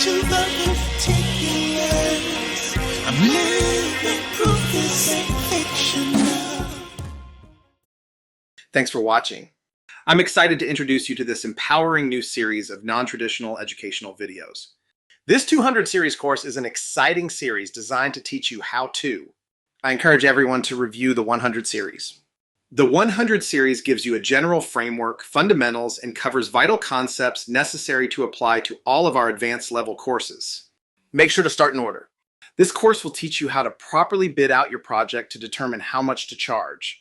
to the particulars. I'm living proof this ain't fictional. Thanks for watching. I'm excited to introduce you to this empowering new series of non-traditional educational videos. This 200 series course is an exciting series designed to teach you how to. I encourage everyone to review the 100 series. The 100 series gives you a general framework, fundamentals, and covers vital concepts necessary to apply to all of our advanced level courses. Make sure to start in order. This course will teach you how to properly bid out your project to determine how much to charge.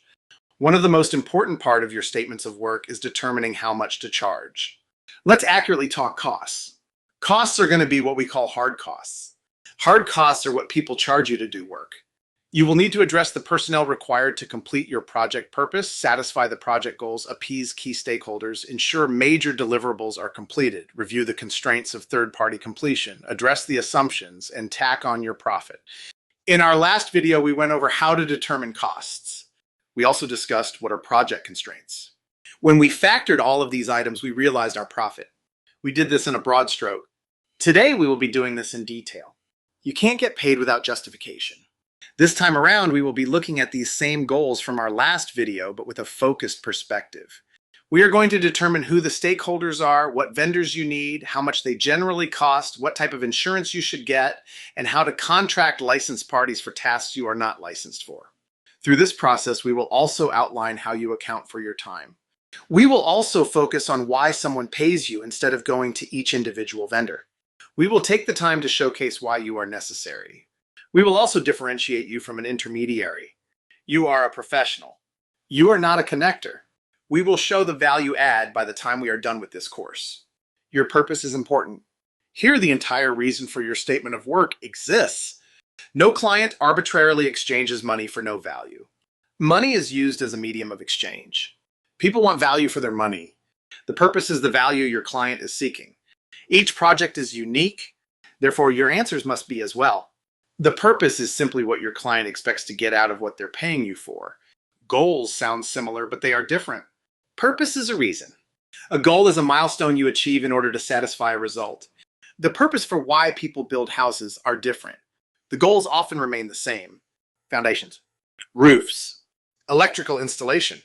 One of the most important part of your statements of work is determining how much to charge. Let's accurately talk costs. Costs are going to be what we call hard costs. Hard costs are what people charge you to do work. You will need to address the personnel required to complete your project purpose, satisfy the project goals, appease key stakeholders, ensure major deliverables are completed, review the constraints of third-party completion, address the assumptions, and tack on your profit. In our last video, we went over how to determine costs. We also discussed what are project constraints. When we factored all of these items, we realized our profit. We did this in a broad stroke. Today, we will be doing this in detail. You can't get paid without justification. This time around, we will be looking at these same goals from our last video, but with a focused perspective. We are going to determine who the stakeholders are, what vendors you need, how much they generally cost, what type of insurance you should get, and how to contract licensed parties for tasks you are not licensed for. Through this process, we will also outline how you account for your time. We will also focus on why someone pays you instead of going to each individual vendor. We will take the time to showcase why you are necessary. We will also differentiate you from an intermediary. You are a professional. You are not a connector. We will show the value add by the time we are done with this course. Your purpose is important. Here, the entire reason for your statement of work exists. No client arbitrarily exchanges money for no value. Money is used as a medium of exchange. People want value for their money. The purpose is the value your client is seeking. Each project is unique, therefore your answers must be as well. The purpose is simply what your client expects to get out of what they're paying you for. Goals sound similar, but they are different. Purpose is a reason. A goal is a milestone you achieve in order to satisfy a result. The purpose for why people build houses are different. The goals often remain the same. Foundations, roofs, electrical installation,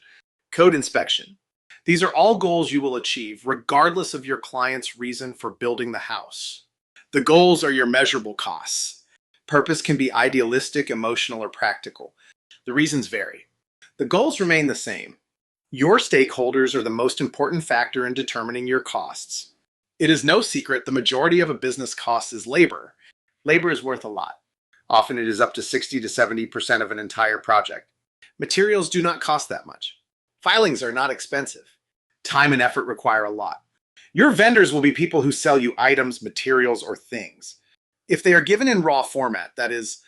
code inspection. These are all goals you will achieve regardless of your client's reason for building the house. The goals are your measurable costs. Purpose can be idealistic, emotional, or practical. The reasons vary. The goals remain the same. Your stakeholders are the most important factor in determining your costs. It is no secret the majority of a business cost is labor. Labor is worth a lot. Often it is up to 60 to 70% of an entire project. Materials do not cost that much. Filings are not expensive. Time and effort require a lot. Your vendors will be people who sell you items, materials, or things. If they are given in raw format, that is,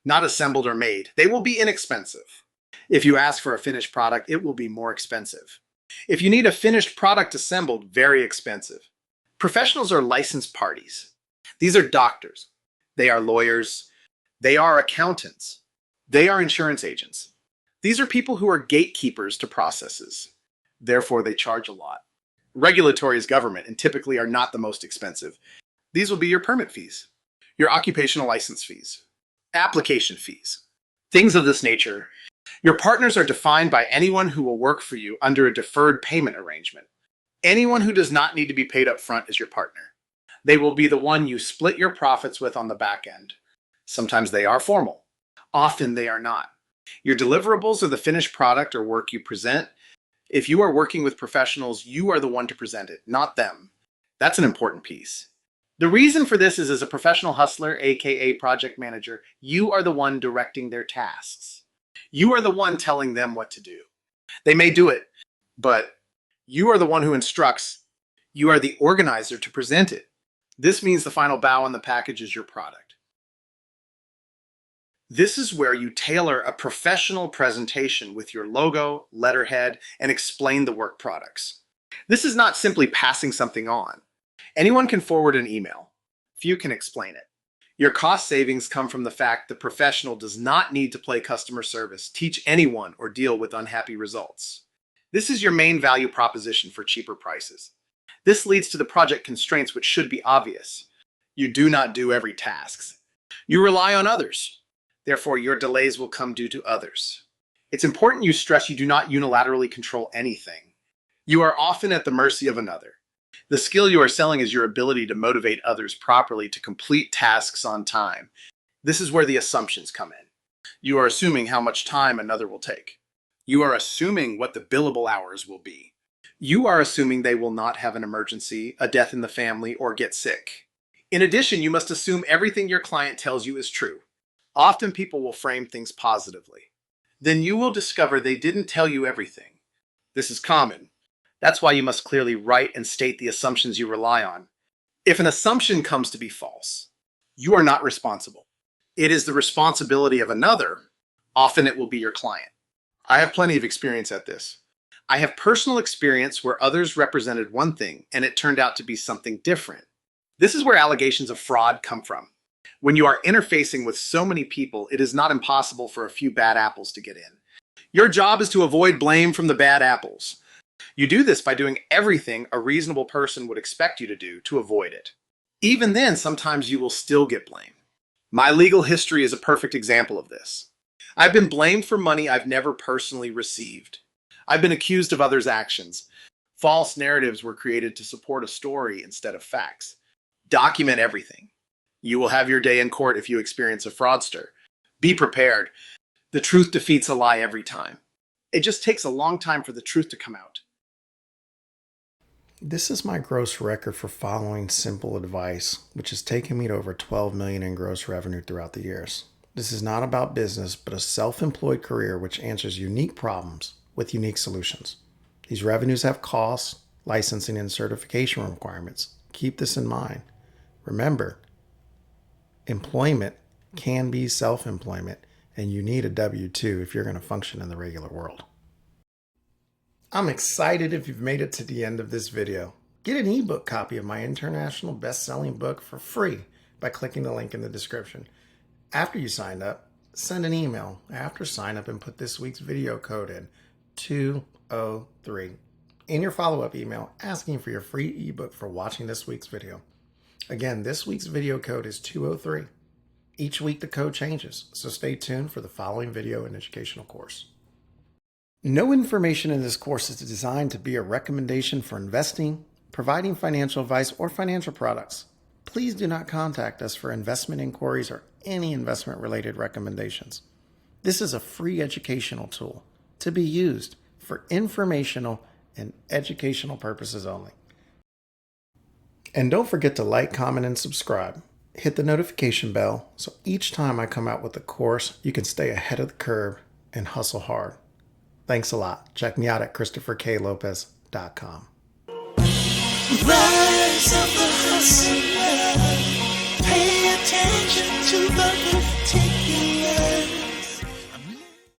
not assembled or made, they will be inexpensive. If you ask for a finished product, it will be more expensive. If you need a finished product assembled, very expensive. Professionals are licensed parties. These are doctors. They are lawyers. They are accountants. They are insurance agents. These are people who are gatekeepers to processes. Therefore, they charge a lot. Regulatory is government and typically are not the most expensive. These will be your permit fees. Your occupational license fees, application fees, things of this nature. Your partners are defined by anyone who will work for you under a deferred payment arrangement. Anyone who does not need to be paid up front is your partner. They will be the one you split your profits with on the back end. Sometimes they are formal. Often they are not. Your deliverables are the finished product or work you present. If you are working with professionals, you are the one to present it, not them. That's an important piece. The reason for this is as a professional hustler, aka project manager, you are the one directing their tasks. You are the one telling them what to do. They may do it, but you are the one who instructs. You are the organizer to present it. This means the final bow on the package is your product. This is where you tailor a professional presentation with your logo, letterhead, and explain the work products. This is not simply passing something on. Anyone can forward an email. Few can explain it. Your cost savings come from the fact the professional does not need to play customer service, teach anyone, or deal with unhappy results. This is your main value proposition for cheaper prices. This leads to the project constraints, which should be obvious. You do not do every task. You rely on others. Therefore, your delays will come due to others. It's important you stress you do not unilaterally control anything. You are often at the mercy of another. The skill you are selling is your ability to motivate others properly to complete tasks on time. This is where the assumptions come in. You are assuming how much time another will take. You are assuming what the billable hours will be. You are assuming they will not have an emergency, a death in the family, or get sick. In addition, you must assume everything your client tells you is true. Often people will frame things positively. Then you will discover they didn't tell you everything. This is common. That's why you must clearly write and state the assumptions you rely on. If an assumption comes to be false, you are not responsible. It is the responsibility of another. Often it will be your client. I have plenty of experience at this. I have personal experience where others represented one thing and it turned out to be something different. This is where allegations of fraud come from. When you are interfacing with so many people, it is not impossible for a few bad apples to get in. Your job is to avoid blame from the bad apples. You do this by doing everything a reasonable person would expect you to do to avoid it. Even then, sometimes you will still get blamed. My legal history is a perfect example of this. I've been blamed for money I've never personally received. I've been accused of others' actions. False narratives were created to support a story instead of facts. Document everything. You will have your day in court if you experience a fraudster. Be prepared. The truth defeats a lie every time. It just takes a long time for the truth to come out. This is my gross record for following simple advice, which has taken me to over $12 million in gross revenue throughout the years. This is not about business, but a self-employed career which answers unique problems with unique solutions. These revenues have costs, licensing, and certification requirements. Keep this in mind. Remember, employment can be self-employment, and you need a W-2 if you're going to function in the regular world. I'm excited if you've made it to the end of this video. Get an ebook copy of my international best-selling book for free by clicking the link in the description. After you signed up, send an email after sign up and put this week's video code in, 203, in your follow-up email asking for your free ebook for watching this week's video. Again, this week's video code is 203. Each week the code changes, so stay tuned for the following video and educational course. No information in this course is designed to be a recommendation for investing, providing financial advice, or financial products. Please do not contact us for investment inquiries or any investment-related recommendations. This is a free educational tool to be used for informational and educational purposes only. And don't forget to like, comment, and subscribe. Hit the notification bell so each time I come out with a course, you can stay ahead of the curve and hustle hard. Thanks a lot. Check me out at ChristopherKLopez.com. Rise of the